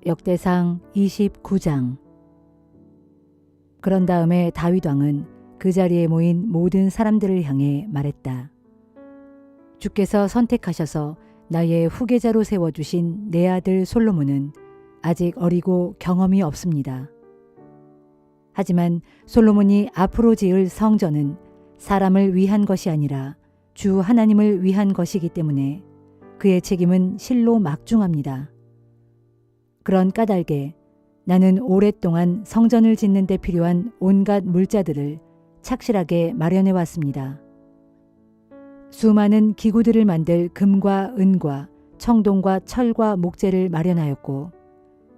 역대상 29장. 그런 다음에 다윗 왕은 그 자리에 모인 모든 사람들을 향해 말했다. 주께서 선택하셔서 나의 후계자로 세워주신 내 아들 솔로몬은 아직 어리고 경험이 없습니다. 하지만 솔로몬이 앞으로 지을 성전은 사람을 위한 것이 아니라 주 하나님을 위한 것이기 때문에 그의 책임은 실로 막중합니다. 그런 까닭에 나는 오랫동안 성전을 짓는 데 필요한 온갖 물자들을 착실하게 마련해 왔습니다. 수많은 기구들을 만들 금과 은과 청동과 철과 목재를 마련하였고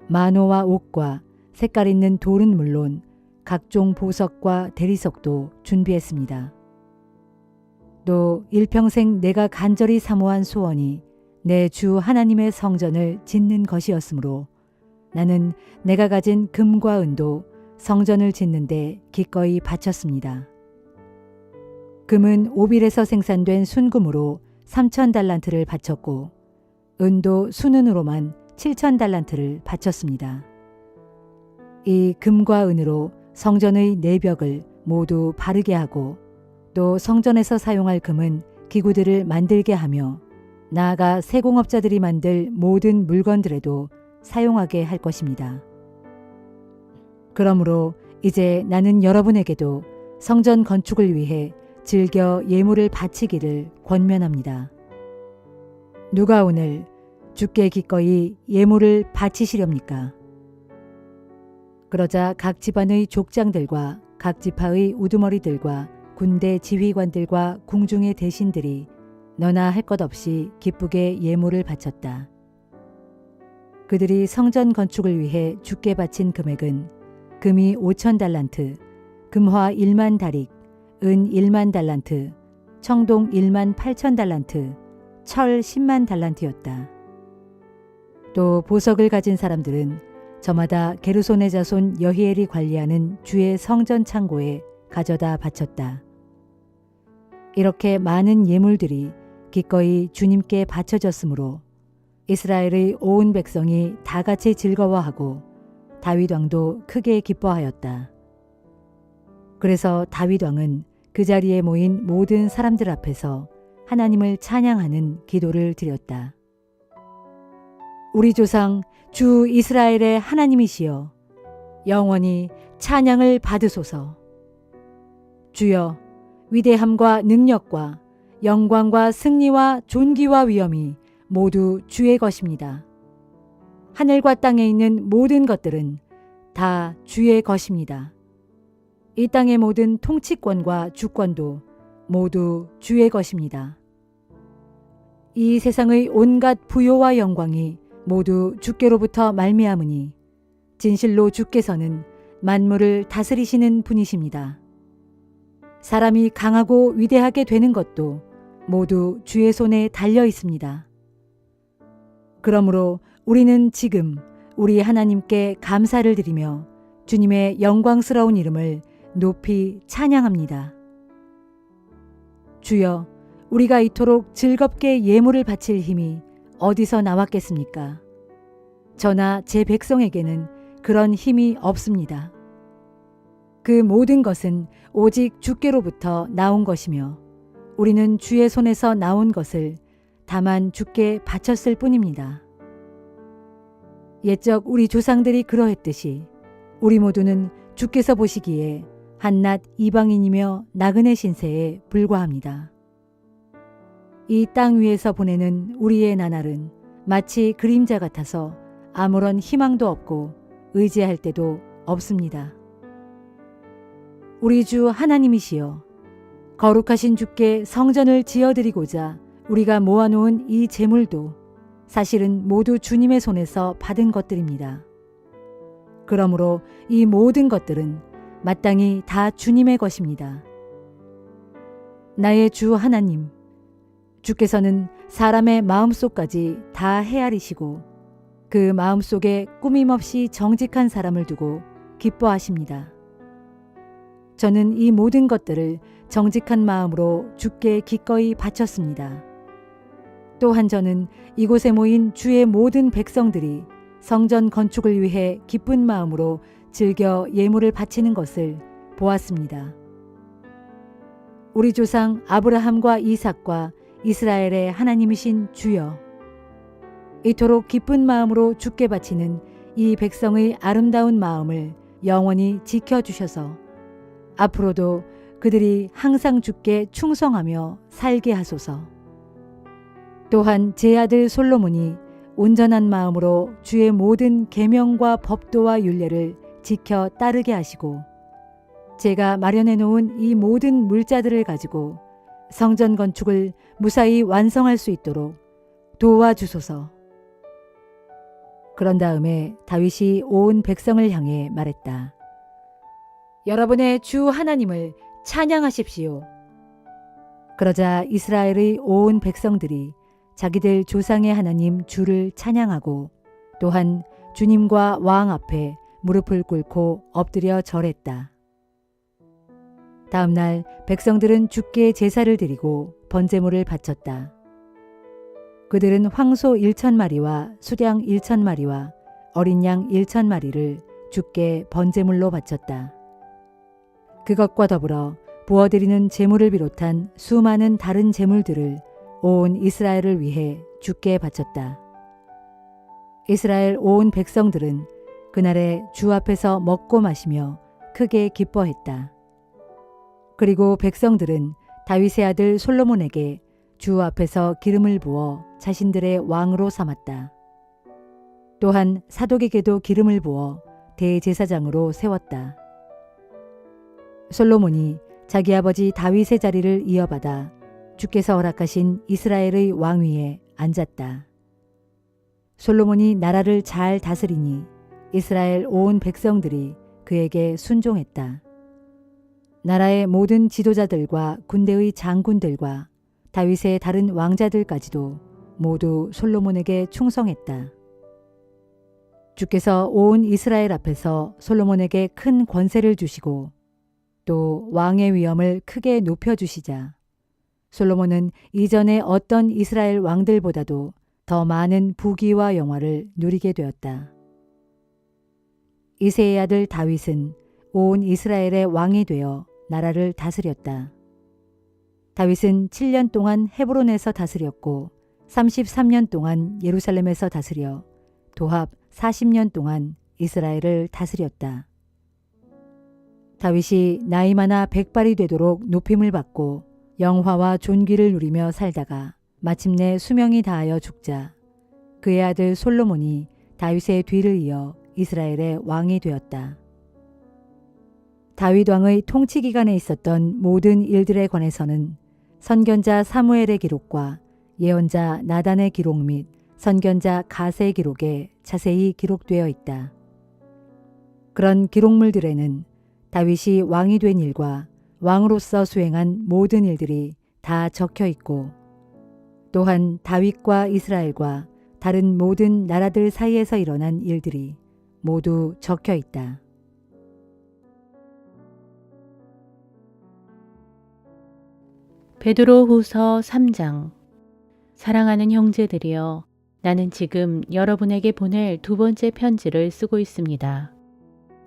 만호와 옥과 색깔 있는 돌은 물론 각종 보석과 대리석도 준비했습니다. 또 일평생 내가 간절히 사모한 소원이 내 주 하나님의 성전을 짓는 것이었으므로 나는 내가 가진 금과 은도 성전을 짓는데 기꺼이 바쳤습니다. 금은 오빌에서 생산된 순금으로 3,000달란트를 바쳤고 은도 순은으로만 7,000달란트를 바쳤습니다. 이 금과 은으로 성전의 내벽을 모두 바르게 하고 또 성전에서 사용할 금은 기구들을 만들게 하며 나아가 세공업자들이 만들 모든 물건들에도 사용하게 할 것입니다. 그러므로 이제 나는 여러분에게도 성전 건축을 위해 즐겨 예물을 바치기를 권면합니다. 누가 오늘 주께 기꺼이 예물을 바치시렵니까? 그러자 각 집안의 족장들과 각 지파의 우두머리들과 군대 지휘관들과 궁중의 대신들이 너나 할 것 없이 기쁘게 예물을 바쳤다. 그들이 성전 건축을 위해 주께 바친 금액은 금이 5,000달란트, 금화 1만 다릭, 은 1만 달란트, 청동 1만 8,000달란트, 철 10만 달란트였다. 또 보석을 가진 사람들은 저마다 게르손의 자손 여히엘이 관리하는 주의 성전 창고에 가져다 바쳤다. 이렇게 많은 예물들이 기꺼이 주님께 바쳐졌으므로 이스라엘의 온 백성이 다 같이 즐거워하고 다윗 왕도 크게 기뻐하였다. 그래서 다윗 왕은 그 자리에 모인 모든 사람들 앞에서 하나님을 찬양하는 기도를 드렸다. 우리 조상 주 이스라엘의 하나님이시여 영원히 찬양을 받으소서. 주여 위대함과 능력과 영광과 승리와 존귀와 위엄이 모두 주의 것입니다. 하늘과 땅에 있는 모든 것들은 다 주의 것입니다. 이 땅의 모든 통치권과 주권도 모두 주의 것입니다. 이 세상의 온갖 부요와 영광이 모두 주께로부터 말미암으니 진실로 주께서는 만물을 다스리시는 분이십니다. 사람이 강하고 위대하게 되는 것도 모두 주의 손에 달려 있습니다. 그러므로 우리는 지금 우리 하나님께 감사를 드리며 주님의 영광스러운 이름을 높이 찬양합니다. 주여, 우리가 이토록 즐겁게 예물을 바칠 힘이 어디서 나왔겠습니까? 저나 제 백성에게는 그런 힘이 없습니다. 그 모든 것은 오직 주께로부터 나온 것이며 우리는 주의 손에서 나온 것을 다만 주께 바쳤을 뿐입니다. 옛적 우리 조상들이 그러했듯이 우리 모두는 주께서 보시기에 한낱 이방인이며 나그네 신세에 불과합니다. 이 땅 위에서 보내는 우리의 나날은 마치 그림자 같아서 아무런 희망도 없고 의지할 데도 없습니다. 우리 주 하나님이시여, 거룩하신 주께 성전을 지어드리고자 우리가 모아놓은 이 재물도 사실은 모두 주님의 손에서 받은 것들입니다. 그러므로 이 모든 것들은 마땅히 다 주님의 것입니다. 나의 주 하나님, 주께서는 사람의 마음속까지 다 헤아리시고 그 마음속에 꾸밈없이 정직한 사람을 두고 기뻐하십니다. 저는 이 모든 것들을 정직한 마음으로 주께 기꺼이 바쳤습니다. 또한 저는 이곳에 모인 주의 모든 백성들이 성전 건축을 위해 기쁜 마음으로 즐겨 예물을 바치는 것을 보았습니다. 우리 조상 아브라함과 이삭과 이스라엘의 하나님이신 주여, 이토록 기쁜 마음으로 주께 바치는 이 백성의 아름다운 마음을 영원히 지켜주셔서 앞으로도 그들이 항상 주께 충성하며 살게 하소서. 또한 제 아들 솔로몬이 온전한 마음으로 주의 모든 계명과 법도와 율례를 지켜 따르게 하시고 제가 마련해 놓은 이 모든 물자들을 가지고 성전 건축을 무사히 완성할 수 있도록 도와주소서. 그런 다음에 다윗이 온 백성을 향해 말했다. 여러분의 주 하나님을 찬양하십시오. 그러자 이스라엘의 온 백성들이 자기들 조상의 하나님 주를 찬양하고 또한 주님과 왕 앞에 무릎을 꿇고 엎드려 절했다. 다음 날 백성들은 주께 제사를 드리고 번제물을 바쳤다. 그들은 황소 1,000마리와 수량 1,000마리와 어린 양 1,000마리를 주께 번제물로 바쳤다. 그것과 더불어 부어드리는 제물을 비롯한 수많은 다른 제물들을 온 이스라엘을 위해 주께 바쳤다. 이스라엘 온 백성들은 그날에 주 앞에서 먹고 마시며 크게 기뻐했다. 그리고 백성들은 다윗의 아들 솔로몬에게 주 앞에서 기름을 부어 자신들의 왕으로 삼았다. 또한 사독에게도 기름을 부어 대제사장으로 세웠다. 솔로몬이 자기 아버지 다윗의 자리를 이어받아 주께서 허락하신 이스라엘의 왕위에 앉았다. 솔로몬이 나라를 잘 다스리니 이스라엘 온 백성들이 그에게 순종했다. 나라의 모든 지도자들과 군대의 장군들과 다윗의 다른 왕자들까지도 모두 솔로몬에게 충성했다. 주께서 온 이스라엘 앞에서 솔로몬에게 큰 권세를 주시고 또 왕의 위엄을 크게 높여주시자 솔로몬은 이전의 어떤 이스라엘 왕들보다도 더 많은 부귀와 영화를 누리게 되었다. 이새의 아들 다윗은 온 이스라엘의 왕이 되어 나라를 다스렸다. 다윗은 7년 동안 헤브론에서 다스렸고 33년 동안 예루살렘에서 다스려 도합 40년 동안 이스라엘을 다스렸다. 다윗이 나이 많아 백발이 되도록 높임을 받고 영화와 존귀를 누리며 살다가 마침내 수명이 다하여 죽자 그의 아들 솔로몬이 다윗의 뒤를 이어 이스라엘의 왕이 되었다. 다윗 왕의 통치 기간에 있었던 모든 일들에 관해서는 선견자 사무엘의 기록과 예언자 나단의 기록 및 선견자 갓의 기록에 자세히 기록되어 있다. 그런 기록물들에는 다윗이 왕이 된 일과 왕으로서 수행한 모든 일들이 다 적혀 있고 또한 다윗과 이스라엘과 다른 모든 나라들 사이에서 일어난 일들이 모두 적혀 있다. 베드로후서 3장. 사랑하는 형제들이여, 나는 지금 여러분에게 보낼 두 번째 편지를 쓰고 있습니다.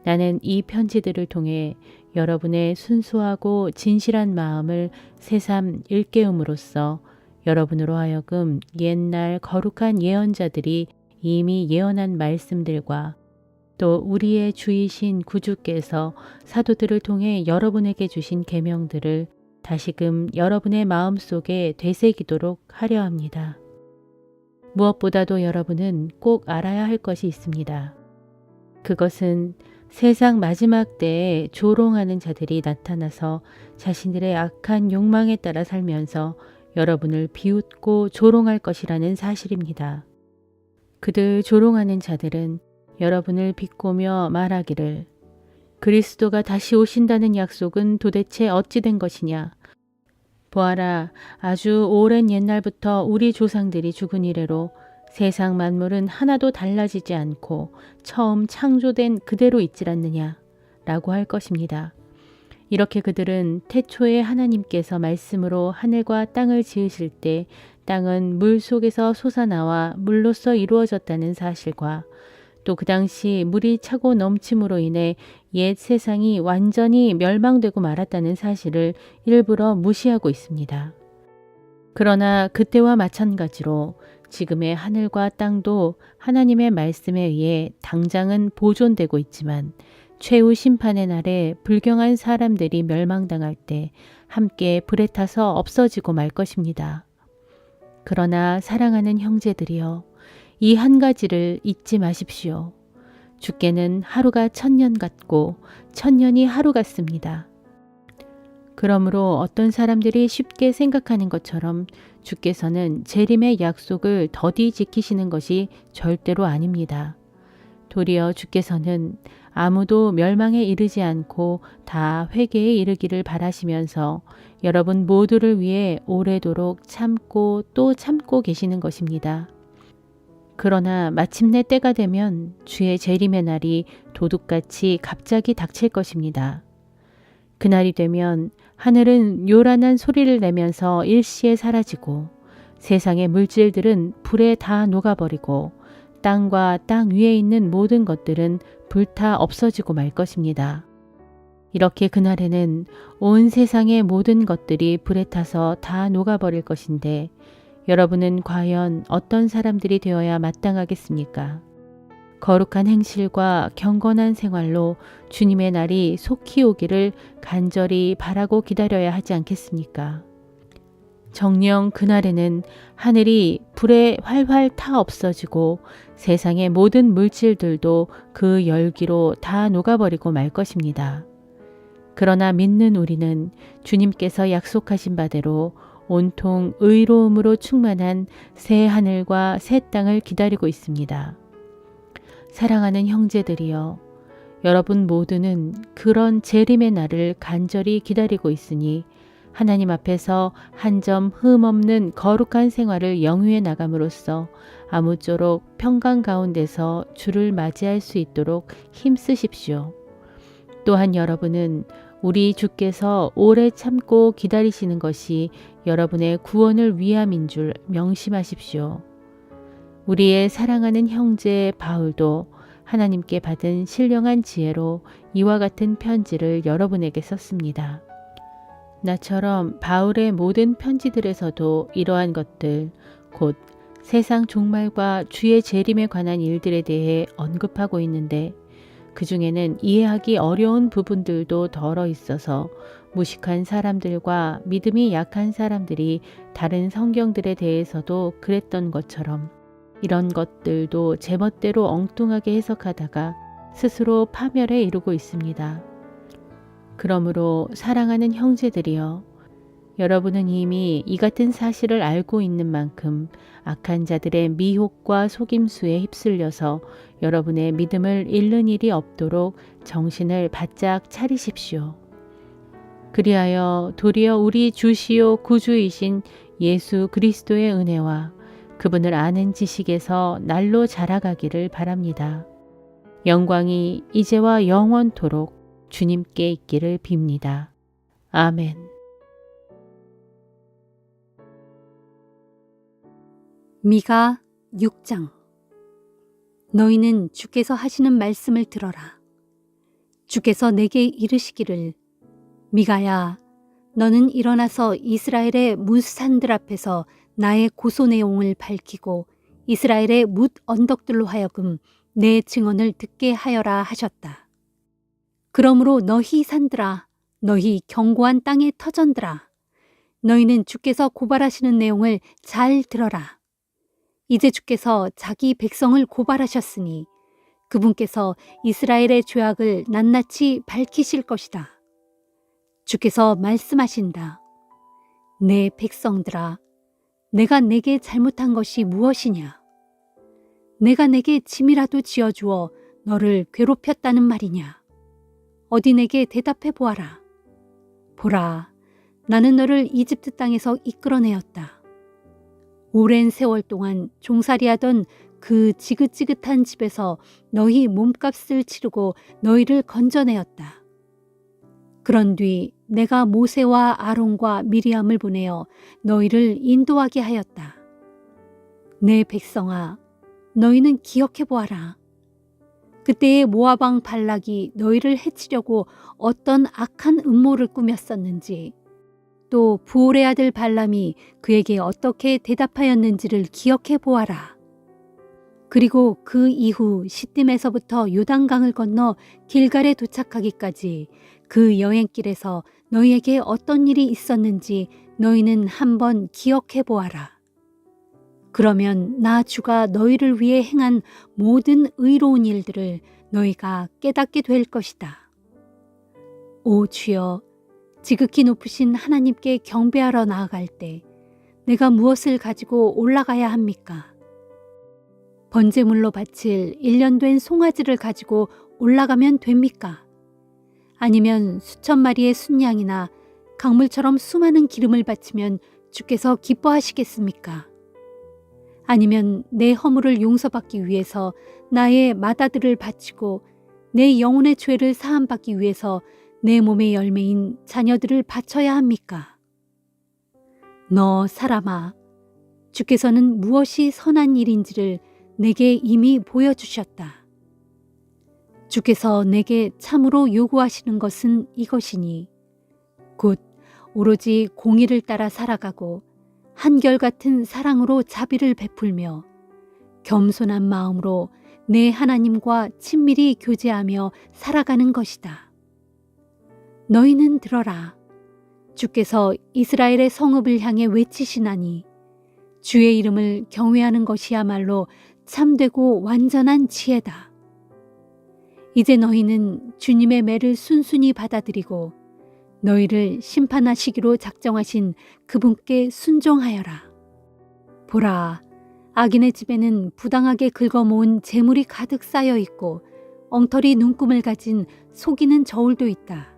나는 이 편지들을 통해 여러분의 순수하고 진실한 마음을 새삼 일깨움으로써 여러분으로 하여금 옛날 거룩한 예언자들이 이미 예언한 말씀들과 또 우리의 주이신 구주께서 사도들을 통해 여러분에게 주신 계명들을 다시금 여러분의 마음속에 되새기도록 하려 합니다. 무엇보다도 여러분은 꼭 알아야 할 것이 있습니다. 그것은 세상 마지막 때에 조롱하는 자들이 나타나서 자신들의 악한 욕망에 따라 살면서 여러분을 비웃고 조롱할 것이라는 사실입니다. 그들 조롱하는 자들은 여러분을 비꼬며 말하기를 그리스도가 다시 오신다는 약속은 도대체 어찌 된 것이냐? 보아라, 아주 오랜 옛날부터 우리 조상들이 죽은 이래로 세상 만물은 하나도 달라지지 않고 처음 창조된 그대로 있질 않느냐? 라고 할 것입니다. 이렇게 그들은 태초에 하나님께서 말씀으로 하늘과 땅을 지으실 때 땅은 물 속에서 솟아나와 물로써 이루어졌다는 사실과 또 그 당시 물이 차고 넘침으로 인해 옛 세상이 완전히 멸망되고 말았다는 사실을 일부러 무시하고 있습니다. 그러나 그때와 마찬가지로 지금의 하늘과 땅도 하나님의 말씀에 의해 당장은 보존되고 있지만 최후 심판의 날에 불경한 사람들이 멸망당할 때 함께 불에 타서 없어지고 말 것입니다. 그러나 사랑하는 형제들이여, 이 한 가지를 잊지 마십시오. 주께는 하루가 1000년 같고 1000년이 하루 같습니다. 그러므로 어떤 사람들이 쉽게 생각하는 것처럼 주께서는 재림의 약속을 더디 지키시는 것이 절대로 아닙니다. 도리어 주께서는 아무도 멸망에 이르지 않고 다 회개에 이르기를 바라시면서 여러분 모두를 위해 오래도록 참고 또 참고 계시는 것입니다. 그러나 마침내 때가 되면 주의 재림의 날이 도둑같이 갑자기 닥칠 것입니다. 그날이 되면 하늘은 요란한 소리를 내면서 일시에 사라지고 세상의 물질들은 불에 다 녹아버리고 땅과 땅 위에 있는 모든 것들은 불타 없어지고 말 것입니다. 이렇게 그날에는 온 세상의 모든 것들이 불에 타서 다 녹아버릴 것인데 여러분은 과연 어떤 사람들이 되어야 마땅하겠습니까? 거룩한 행실과 경건한 생활로 주님의 날이 속히 오기를 간절히 바라고 기다려야 하지 않겠습니까? 정녕 그날에는 하늘이 불에 활활 타 없어지고 세상의 모든 물질들도 그 열기로 다 녹아버리고 말 것입니다. 그러나 믿는 우리는 주님께서 약속하신 바대로 온통 의로움으로 충만한 새 하늘과 새 땅을 기다리고 있습니다. 사랑하는 형제들이여, 여러분 모두는 그런 재림의 날을 간절히 기다리고 있으니 하나님 앞에서 한 점 흠 없는 거룩한 생활을 영위해 나감으로써 아무쪼록 평강 가운데서 주를 맞이할 수 있도록 힘쓰십시오. 또한 여러분은 우리 주께서 오래 참고 기다리시는 것이 여러분의 구원을 위함인 줄 명심하십시오. 우리의 사랑하는 형제 바울도 하나님께 받은 신령한 지혜로 이와 같은 편지를 여러분에게 썼습니다. 나처럼 바울의 모든 편지들에서도 이러한 것들, 곧 세상 종말과 주의 재림에 관한 일들에 대해 언급하고 있는데 그 중에는 이해하기 어려운 부분들도 덜어 있어서 무식한 사람들과 믿음이 약한 사람들이 다른 성경들에 대해서도 그랬던 것처럼 이런 것들도 제멋대로 엉뚱하게 해석하다가 스스로 파멸에 이르고 있습니다. 그러므로 사랑하는 형제들이여, 여러분은 이미 이 같은 사실을 알고 있는 만큼 악한 자들의 미혹과 속임수에 휩쓸려서 여러분의 믿음을 잃는 일이 없도록 정신을 바짝 차리십시오. 그리하여 도리어 우리 주시요 구주이신 예수 그리스도의 은혜와 그분을 아는 지식에서 날로 자라가기를 바랍니다. 영광이 이제와 영원토록 주님께 있기를 빕니다. 아멘. 미가 6장. 너희는 주께서 하시는 말씀을 들어라. 주께서 내게 이르시기를, 미가야, 너는 일어나서 이스라엘의 뭇산들 앞에서 나의 고소 내용을 밝히고 이스라엘의 뭇 언덕들로 하여금 내 증언을 듣게 하여라 하셨다. 그러므로 너희 산들아, 너희 견고한 땅의 터전들아, 너희는 주께서 고발하시는 내용을 잘 들어라. 이제 주께서 자기 백성을 고발하셨으니 그분께서 이스라엘의 죄악을 낱낱이 밝히실 것이다. 주께서 말씀하신다. 내 백성들아, 내가 내게 잘못한 것이 무엇이냐? 내가 내게 짐이라도 지어주어 너를 괴롭혔다는 말이냐? 어디 내게 대답해 보아라. 보라, 나는 너를 이집트 땅에서 이끌어내었다. 오랜 세월 동안 종살이하던 그 지긋지긋한 집에서 너희 몸값을 치르고 너희를 건져내었다. 그런 뒤 내가 모세와 아론과 미리암을 보내어 너희를 인도하게 하였다. 내 백성아, 너희는 기억해 보아라. 그때의 모압 왕 발락이 너희를 해치려고 어떤 악한 음모를 꾸몄었는지, 또 부올의 아들 발람이 그에게 어떻게 대답하였는지를 기억해 보아라. 그리고 그 이후 시딤에서부터 요단강을 건너 길갈에 도착하기까지 그 여행길에서 너희에게 어떤 일이 있었는지 너희는 한번 기억해 보아라. 그러면 나 주가 너희를 위해 행한 모든 의로운 일들을 너희가 깨닫게 될 것이다. 오 주여, 지극히 높으신 하나님께 경배하러 나아갈 때 내가 무엇을 가지고 올라가야 합니까? 번제물로 바칠 1년 된 송아지를 가지고 올라가면 됩니까? 아니면 수천 마리의 순양이나 강물처럼 수많은 기름을 바치면 주께서 기뻐하시겠습니까? 아니면 내 허물을 용서받기 위해서 나의 맏아들을 바치고 내 영혼의 죄를 사함받기 위해서 내 몸의 열매인 자녀들을 바쳐야 합니까? 너 사람아, 주께서는 무엇이 선한 일인지를 내게 이미 보여주셨다. 주께서 내게 참으로 요구하시는 것은 이것이니 곧 오로지 공의를 따라 살아가고 한결같은 사랑으로 자비를 베풀며 겸손한 마음으로 내 하나님과 친밀히 교제하며 살아가는 것이다. 너희는 들어라. 주께서 이스라엘의 성읍을 향해 외치시나니 주의 이름을 경외하는 것이야말로 참되고 완전한 지혜다. 이제 너희는 주님의 매를 순순히 받아들이고 너희를 심판하시기로 작정하신 그분께 순종하여라. 보라, 악인의 집에는 부당하게 긁어모은 재물이 가득 쌓여 있고 엉터리 눈금을 가진 속이는 저울도 있다.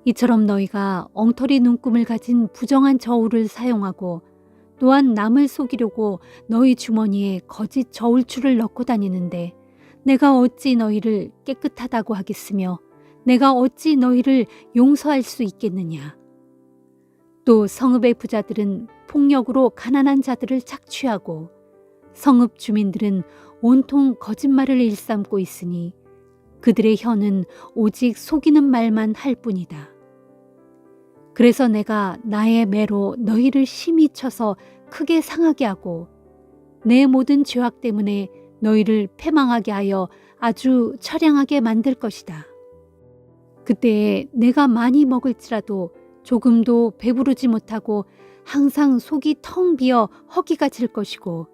이처럼 너희가 엉터리 눈금을 가진 부정한 저울을 사용하고 또한 남을 속이려고 너희 주머니에 거짓 저울추를 넣고 다니는데 내가 어찌 너희를 깨끗하다고 하겠으며 내가 어찌 너희를 용서할 수 있겠느냐. 또 성읍의 부자들은 폭력으로 가난한 자들을 착취하고 성읍 주민들은 온통 거짓말을 일삼고 있으니 그들의 혀는 오직 속이는 말만 할 뿐이다. 그래서 내가 나의 매로 너희를 심히 쳐서 크게 상하게 하고 내 모든 죄악 때문에 너희를 패망하게 하여 아주 처량하게 만들 것이다. 그때에 내가 많이 먹을지라도 조금도 배부르지 못하고 항상 속이 텅 비어 허기가 질 것이고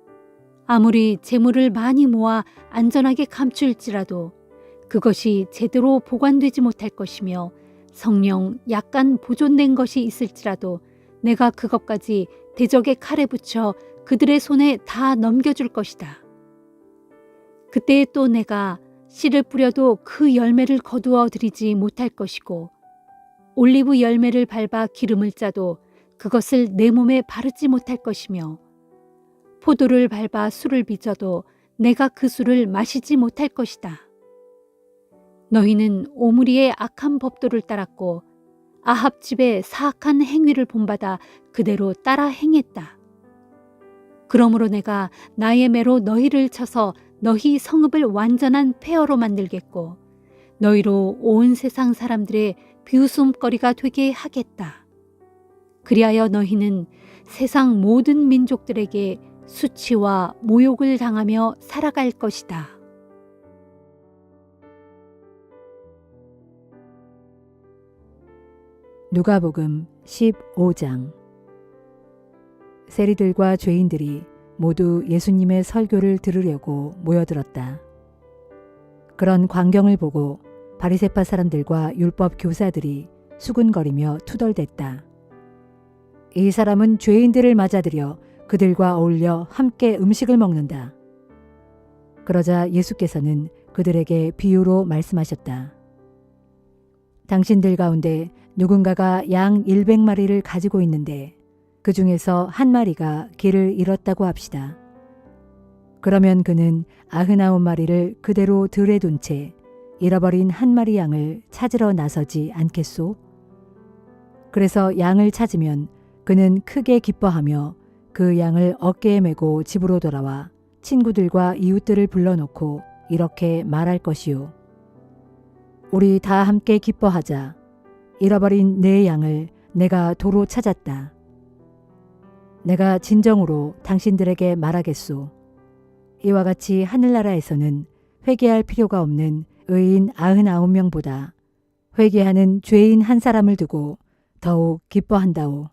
아무리 재물을 많이 모아 안전하게 감출지라도 그것이 제대로 보관되지 못할 것이며 성령 약간 보존된 것이 있을지라도 내가 그것까지 대적의 칼에 붙여 그들의 손에 다 넘겨줄 것이다. 그때에 또 내가 씨를 뿌려도 그 열매를 거두어 들이지 못할 것이고 올리브 열매를 밟아 기름을 짜도 그것을 내 몸에 바르지 못할 것이며 포도를 밟아 술을 빚어도 내가 그 술을 마시지 못할 것이다. 너희는 오므리의 악한 법도를 따랐고 아합 집의 사악한 행위를 본받아 그대로 따라 행했다. 그러므로 내가 나의 매로 너희를 쳐서 너희 성읍을 완전한 폐허로 만들겠고 너희로 온 세상 사람들의 비웃음거리가 되게 하겠다. 그리하여 너희는 세상 모든 민족들에게 수치와 모욕을 당하며 살아갈 것이다. 누가복음 15장. 세리들과 죄인들이 모두 예수님의 설교를 들으려고 모여들었다. 그런 광경을 보고 바리새파 사람들과 율법 교사들이 수군거리며 투덜댔다. 이 사람은 죄인들을 맞아들여 그들과 어울려 함께 음식을 먹는다. 그러자 예수께서는 그들에게 비유로 말씀하셨다. 당신들 가운데 누군가가 양 100마리를 가지고 있는데 그 중에서 한 마리가 길을 잃었다고 합시다. 그러면 그는 99마리를 그대로 들에 둔 채 잃어버린 한 마리 양을 찾으러 나서지 않겠소? 그래서 양을 찾으면 그는 크게 기뻐하며 그 양을 어깨에 메고 집으로 돌아와 친구들과 이웃들을 불러놓고 이렇게 말할 것이요. 우리 다 함께 기뻐하자. 잃어버린 내 양을 내가 도로 찾았다. 내가 진정으로 당신들에게 말하겠소. 이와 같이 하늘나라에서는 회개할 필요가 없는 의인 99명보다 회개하는 죄인 한 사람을 두고 더욱 기뻐한다오.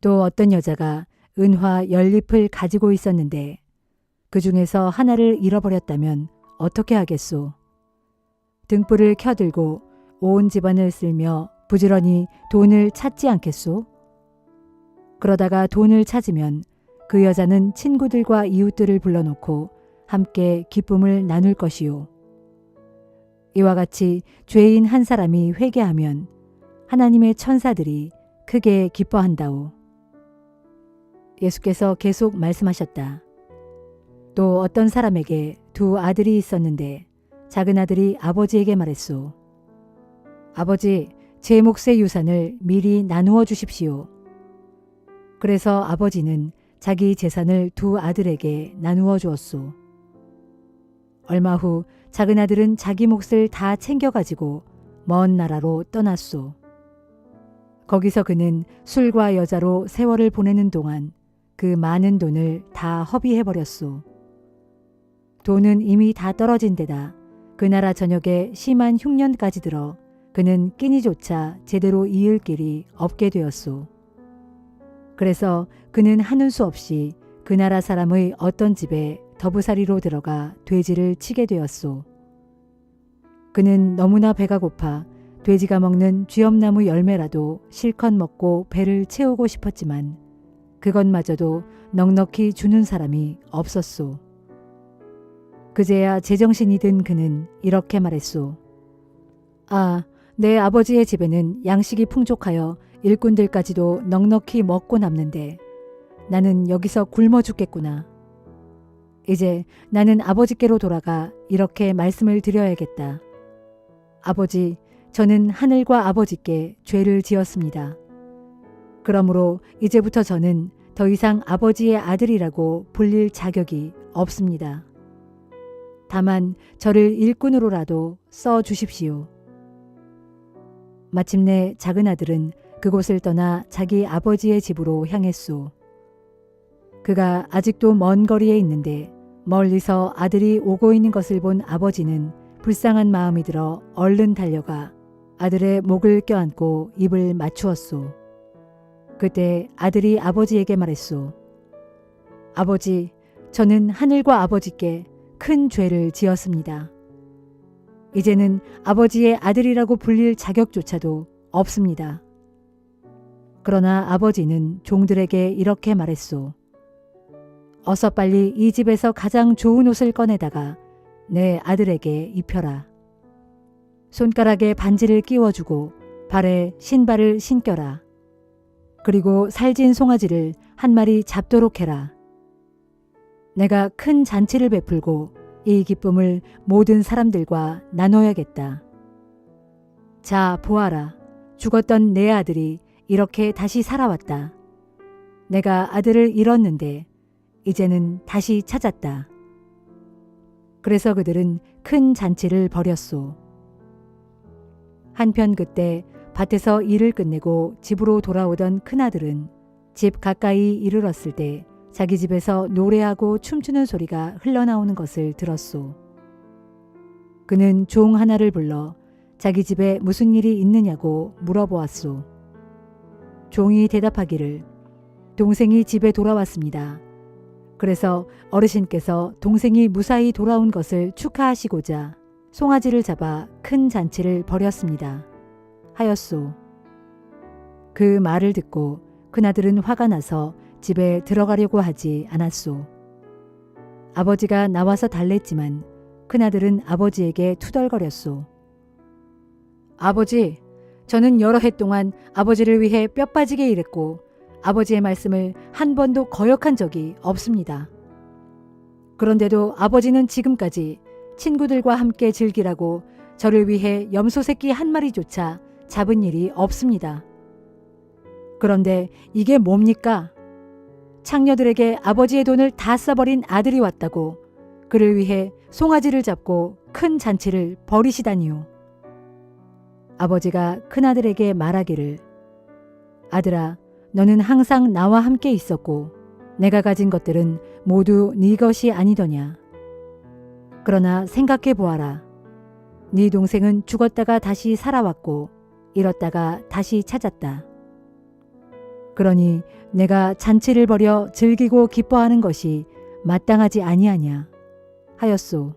또 어떤 여자가 은화 10잎을 가지고 있었는데 그 중에서 하나를 잃어버렸다면 어떻게 하겠소? 등불을 켜들고 온 집안을 쓸며 부지런히 돈을 찾지 않겠소? 그러다가 돈을 찾으면 그 여자는 친구들과 이웃들을 불러놓고 함께 기쁨을 나눌 것이요. 이와 같이 죄인 한 사람이 회개하면 하나님의 천사들이 크게 기뻐한다오. 예수께서 계속 말씀하셨다. 또 어떤 사람에게 두 아들이 있었는데 작은 아들이 아버지에게 말했소. 아버지, 제 몫의 유산을 미리 나누어 주십시오. 그래서 아버지는 자기 재산을 두 아들에게 나누어 주었소. 얼마 후 작은 아들은 자기 몫을 다 챙겨가지고 먼 나라로 떠났소. 거기서 그는 술과 여자로 세월을 보내는 동안 그 많은 돈을 다 허비해버렸소. 돈은 이미 다 떨어진 데다 그 나라 전역에 심한 흉년까지 들어 그는 끼니조차 제대로 이을 길이 없게 되었소. 그래서 그는 하는 수 없이 그 나라 사람의 어떤 집에 더부살이로 들어가 돼지를 치게 되었소. 그는 너무나 배가 고파 돼지가 먹는 쥐엄나무 열매라도 실컷 먹고 배를 채우고 싶었지만 그것마저도 넉넉히 주는 사람이 없었소. 그제야 제정신이 든 그는 이렇게 말했소. 아, 내 아버지의 집에는 양식이 풍족하여 일꾼들까지도 넉넉히 먹고 남는데 나는 여기서 굶어 죽겠구나. 이제 나는 아버지께로 돌아가 이렇게 말씀을 드려야겠다. 아버지, 저는 하늘과 아버지께 죄를 지었습니다. 그러므로 이제부터 저는 더 이상 아버지의 아들이라고 불릴 자격이 없습니다. 다만 저를 일꾼으로라도 써 주십시오. 마침내 작은 아들은 그곳을 떠나 자기 아버지의 집으로 향했소. 그가 아직도 먼 거리에 있는데 멀리서 아들이 오고 있는 것을 본 아버지는 불쌍한 마음이 들어 얼른 달려가 아들의 목을 껴안고 입을 맞추었소. 그때 아들이 아버지에게 말했소. 아버지, 저는 하늘과 아버지께 큰 죄를 지었습니다. 이제는 아버지의 아들이라고 불릴 자격조차도 없습니다. 그러나 아버지는 종들에게 이렇게 말했소. 어서 빨리 이 집에서 가장 좋은 옷을 꺼내다가 내 아들에게 입혀라. 손가락에 반지를 끼워주고 발에 신발을 신겨라. 그리고 살진 송아지를 한 마리 잡도록 해라. 내가 큰 잔치를 베풀고 이 기쁨을 모든 사람들과 나눠야겠다. 자, 보아라. 죽었던 내 아들이 이렇게 다시 살아왔다. 내가 아들을 잃었는데 이제는 다시 찾았다. 그래서 그들은 큰 잔치를 벌였소. 한편 그때 밭에서 일을 끝내고 집으로 돌아오던 큰아들은 집 가까이 이르렀을 때 자기 집에서 노래하고 춤추는 소리가 흘러나오는 것을 들었소. 그는 종 하나를 불러 자기 집에 무슨 일이 있느냐고 물어보았소. 종이 대답하기를 동생이 집에 돌아왔습니다. 그래서 어르신께서 동생이 무사히 돌아온 것을 축하하시고자 송아지를 잡아 큰 잔치를 벌였습니다. 하였소. 그 말을 듣고 큰아들은 화가 나서 집에 들어가려고 하지 않았소. 아버지가 나와서 달랬지만 큰아들은 아버지에게 투덜거렸소. 아버지, 저는 여러 해 동안 아버지를 위해 뼈 빠지게 일했고 아버지의 말씀을 한 번도 거역한 적이 없습니다. 그런데도 아버지는 지금까지 친구들과 함께 즐기라고 저를 위해 염소 새끼 한 마리조차 잡은 일이 없습니다. 그런데 이게 뭡니까? 창녀들에게 아버지의 돈을 다 써버린 아들이 왔다고 그를 위해 송아지를 잡고 큰 잔치를 벌이시다니요. 아버지가 큰아들에게 말하기를 아들아, 너는 항상 나와 함께 있었고 내가 가진 것들은 모두 네 것이 아니더냐. 그러나 생각해 보아라. 네 동생은 죽었다가 다시 살아왔고 잃었다가 다시 찾았다. 그러니 내가 잔치를 벌여 즐기고 기뻐하는 것이 마땅하지 아니하냐 하였소.